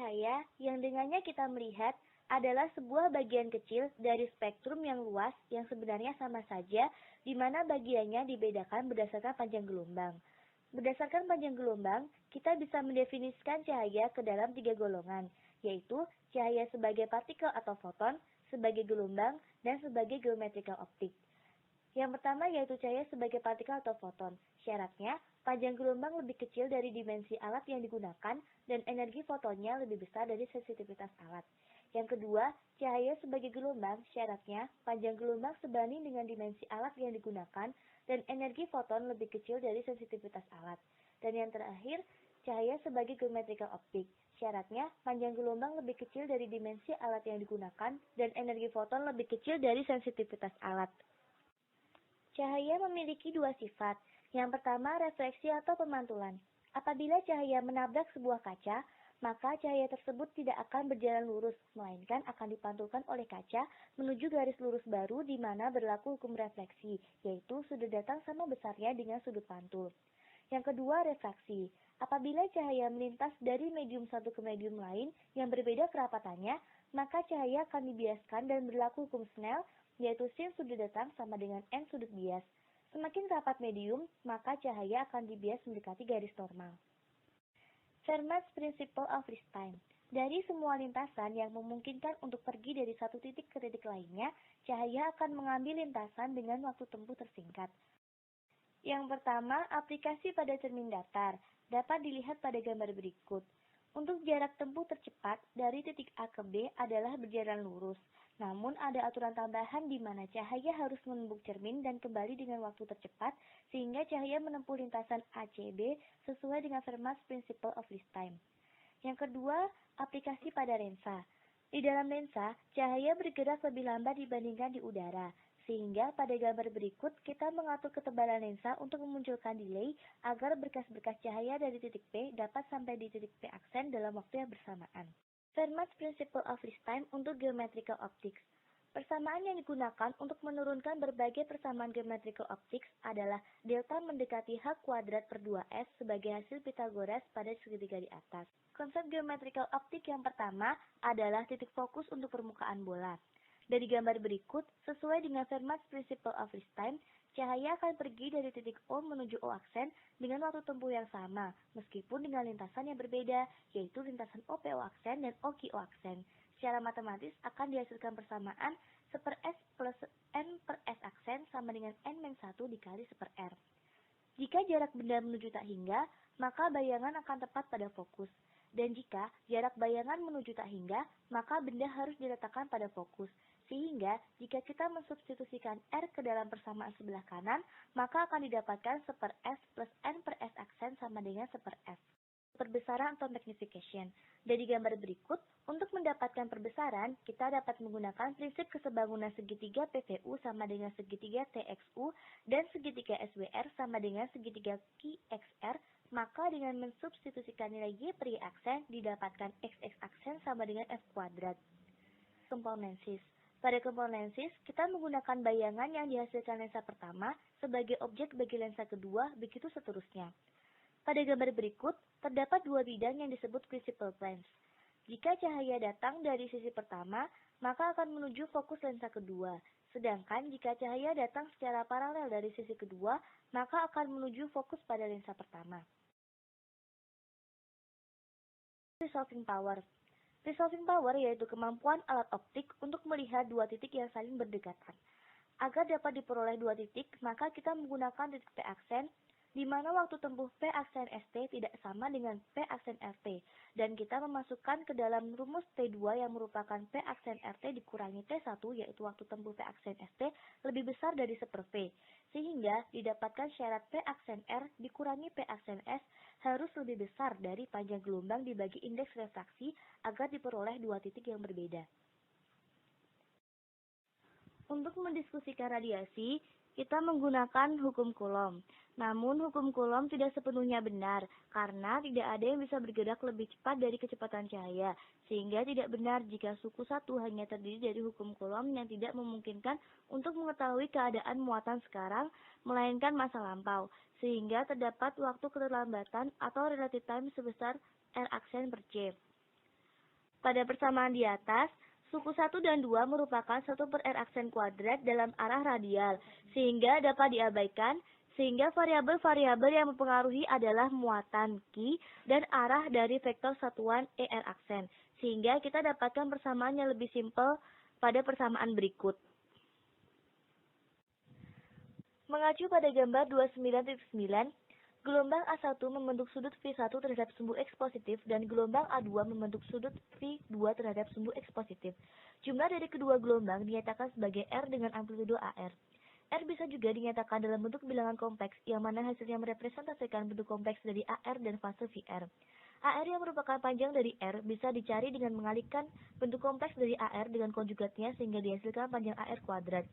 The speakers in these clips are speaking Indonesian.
cahaya yang dengannya kita melihat adalah sebuah bagian kecil dari spektrum yang luas yang sebenarnya sama saja, di mana bagiannya dibedakan berdasarkan panjang gelombang. Berdasarkan panjang gelombang, kita bisa mendefinisikan cahaya ke dalam 3 golongan, yaitu cahaya sebagai partikel atau foton, sebagai gelombang, dan sebagai geometrical optik. Yang pertama yaitu cahaya sebagai partikel atau foton. Syaratnya, panjang gelombang lebih kecil dari dimensi alat yang digunakan dan energi fotonnya lebih besar dari sensitivitas alat. Yang kedua, cahaya sebagai gelombang, syaratnya panjang gelombang sebanding dengan dimensi alat yang digunakan dan energi foton lebih kecil dari sensitivitas alat. Dan yang terakhir, cahaya sebagai geometrical optik. Syaratnya, panjang gelombang lebih kecil dari dimensi alat yang digunakan dan energi foton lebih kecil dari sensitivitas alat. Cahaya memiliki 2 sifat. Yang pertama, refleksi atau pemantulan. Apabila cahaya menabrak sebuah kaca, maka cahaya tersebut tidak akan berjalan lurus, melainkan akan dipantulkan oleh kaca menuju garis lurus baru di mana berlaku hukum refleksi, yaitu sudut datang sama besarnya dengan sudut pantul. Yang kedua, refraksi. Apabila cahaya melintas dari medium satu ke medium lain yang berbeda kerapatannya, maka cahaya akan dibiaskan dan berlaku hukum Snell, yaitu sin sudut datang sama dengan n sudut bias. Semakin rapat medium, maka cahaya akan dibias mendekati garis normal. Fermat's Principle of Rest-Time. Dari semua lintasan yang memungkinkan untuk pergi dari satu titik ke titik lainnya, cahaya akan mengambil lintasan dengan waktu tempuh tersingkat. Yang pertama, aplikasi pada cermin datar. Dapat dilihat pada gambar berikut. Untuk jarak tempuh tercepat dari titik A ke B adalah berjalan lurus. Namun ada aturan tambahan di mana cahaya harus menembus cermin dan kembali dengan waktu tercepat sehingga cahaya menempuh lintasan ACB sesuai dengan Fermat's Principle of Rest-Time. Yang kedua, aplikasi pada lensa. Di dalam lensa, cahaya bergerak lebih lambat dibandingkan di udara. Sehingga pada gambar berikut kita mengatur ketebalan lensa untuk memunculkan delay agar berkas-berkas cahaya dari titik P dapat sampai di titik P aksen dalam waktu yang bersamaan. Fermat's Principle of Rest-Time untuk geometrical optics. Persamaan yang digunakan untuk menurunkan berbagai persamaan geometrical optics adalah delta mendekati H kuadrat per 2S sebagai hasil Pythagoras pada segitiga di atas. Konsep geometrical optik yang pertama adalah titik fokus untuk permukaan bola. Dari gambar berikut, sesuai dengan Fermat's Principle of Rest-Time, cahaya akan pergi dari titik O menuju O aksen dengan waktu tempuh yang sama, meskipun dengan lintasan yang berbeda, yaitu lintasan OPO aksen dan OQO aksen. Secara matematis akan dihasilkan persamaan 1/S plus N per S aksen sama dengan N-1 dikali 1/R. Jika jarak benda menuju tak hingga, maka bayangan akan tepat pada fokus. Dan jika jarak bayangan menuju tak hingga, maka benda harus diletakkan pada fokus. Sehingga, jika kita mensubstitusikan R ke dalam persamaan sebelah kanan, maka akan didapatkan 1/S plus N per S aksen sama dengan 1/S. Perbesaran atau magnification. Dari gambar berikut, untuk mendapatkan perbesaran, kita dapat menggunakan prinsip kesebangunan segitiga PVU sama dengan segitiga TXU dan segitiga SWR sama dengan segitiga QXR, maka dengan mensubstitusikan nilai Y per Y aksen, didapatkan XX aksen sama dengan F kuadrat. Komponensis. Pada komponensis, kita menggunakan bayangan yang dihasilkan lensa pertama sebagai objek bagi lensa kedua, begitu seterusnya. Pada gambar berikut, terdapat 2 bidang yang disebut principal planes. Jika cahaya datang dari sisi pertama, maka akan menuju fokus lensa kedua. Sedangkan jika cahaya datang secara paralel dari sisi kedua, maka akan menuju fokus pada lensa pertama. Resolving power. Resolving power yaitu kemampuan alat optik untuk melihat 2 titik yang saling berdekatan. Agar dapat diperoleh 2 titik, maka kita menggunakan titik P aksen, di mana waktu tempuh P aksen ST tidak sama dengan P aksen RT, dan kita memasukkan ke dalam rumus T2 yang merupakan P aksen RT dikurangi T1, yaitu waktu tempuh P aksen ST lebih besar dari 1/P, sehingga didapatkan syarat P aksen R dikurangi P aksen S harus lebih besar dari panjang gelombang dibagi indeks refraksi agar diperoleh 2 titik yang berbeda. Untuk mendiskusikan radiasi, kita menggunakan hukum Coulomb. Namun hukum Coulomb tidak sepenuhnya benar, karena tidak ada yang bisa bergerak lebih cepat dari kecepatan cahaya, sehingga tidak benar jika suku 1 hanya terdiri dari hukum Coulomb yang tidak memungkinkan untuk mengetahui keadaan muatan sekarang, melainkan masa lampau, sehingga terdapat waktu keterlambatan atau relative time sebesar R aksen per C. Pada persamaan di atas, suku 1 dan 2 merupakan 1 per R aksen kuadrat dalam arah radial, sehingga dapat diabaikan, sehingga variabel-variabel yang mempengaruhi adalah muatan Q dan arah dari vektor satuan ER aksen, sehingga kita dapatkan persamaan yang lebih simpel pada persamaan berikut. Mengacu pada gambar 29.9, gelombang A1 membentuk sudut V1 terhadap sumbu X positif dan gelombang A2 membentuk sudut V2 terhadap sumbu X positif. Jumlah dari kedua gelombang dinyatakan sebagai R dengan amplitudo AR. R bisa juga dinyatakan dalam bentuk bilangan kompleks, yang mana hasilnya merepresentasikan bentuk kompleks dari AR dan fase VR. AR yang merupakan panjang dari R bisa dicari dengan mengalihkan bentuk kompleks dari AR dengan konjugatnya sehingga dihasilkan panjang AR kuadrat.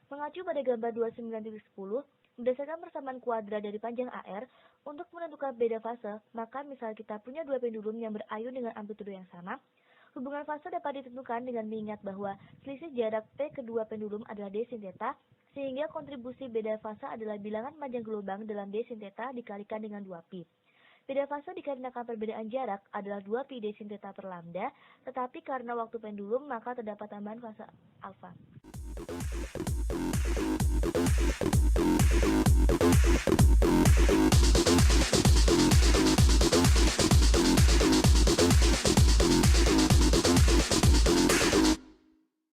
Mengacu pada gambar 29.10, berdasarkan persamaan kuadrat dari panjang AR, untuk menentukan beda fase, maka misal kita punya dua pendulum yang berayun dengan amplitudo yang sama, hubungan fase dapat ditentukan dengan mengingat bahwa selisih jarak P kedua pendulum adalah d sin theta, sehingga kontribusi beda fase adalah bilangan panjang gelombang dalam d sin theta dikalikan dengan 2pi. Beda fase dikarenakan perbedaan jarak adalah 2pi d sin theta per lambda, tetapi karena waktu pendulum maka terdapat tambahan fase alfa.